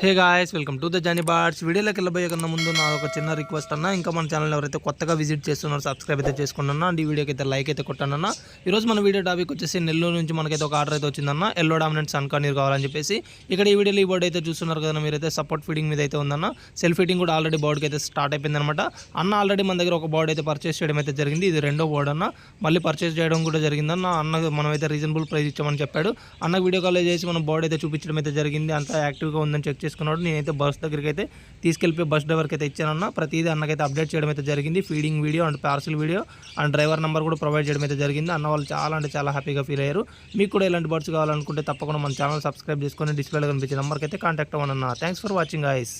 Hey guys, welcome to the Johnny Birds. వీడియోలోకి వెళ్ళబోయే కన్నా ముందు నా ఒక చిన్న రిక్వెస్ట్ అన్న, ఇంకా మన ఛానల్ ఎవరైతే కొత్తగా విజిట్ చేస్తున్నారో సబ్స్క్రైబ్ అయితే చేసుకున్నా అండ్ ఈ వీడియోకి అయితే లైక్ అయితే కొట్టానన్న. ఈరోజు మన వీడియో టాపిక్ వచ్చేసి నెల్లూరు నుంచి మనకైతే ఒక ఆర్డర్ అయితే వచ్చిందన్న, ఎల్లో డామినెంట్ సన్ కార్నియర్ కావాలని చెప్పేసి. ఇక్కడ ఈ వీడియోలో ఈ బోర్డు అయితే చూస్తున్నారు కదా, మీరైతే సపోర్ట్ ఫీడింగ్ మీద అయితే ఉందన్న. సెల్ఫ్ ఫీడింగ్ కూడా ఆల్రెడీ బోర్డుకి అయితే స్టార్ట్ అయిపోయింది అనమాట. అన్న ఆల్రెడీ మన దగ్గర ఒక బోర్డు అయితే పర్చేస్ చేయడం అయితే జరిగింది. ఇది రెండో బోర్డు అన్న, మళ్ళీ పర్చేస్ చేయడం కూడా జరిగిందన్న. అన్న మనమైతే రీజనబుల్ ప్రైస్ ఇచ్చామని చెప్పాడు. అన్న వీడియో కాల్ చేసి మనం బోర్డు అయితే చూపించడం అయితే జరిగింది. అంతా యాక్టివ్గా ఉందని చెక్ చేసుకున్నాడు. నేనైతే బస్ దగ్గరికి అయితే తీసుకెళ్ళిపోయి బస్ డ్రైవర్కి అయితే ఇచ్చానన్న. ప్రతిదీ అన్నకైతే అప్డేట్ చేయడం అయితే జరిగింది. Feeding video and parcel video and driver number కూడా ప్రొవైడ్ చేయడం అయితే జరిగింది. అన్న వాళ్ళు చాలా అంటే చాలా హ్యాపీగా ఫీల్ అయ్యారు. మీకు కూడా ఇలాంటి బర్డ్స్ కావాలనుకుంటే తప్పకుండా మన ఛానల్ సబ్స్క్రైబ్ చేసుకొని డిస్ప్లేలో కనిపించే నెంబర్కి అయితే కాంటాక్ట్ అవ్వండి అన్న. Thanks for watching guys.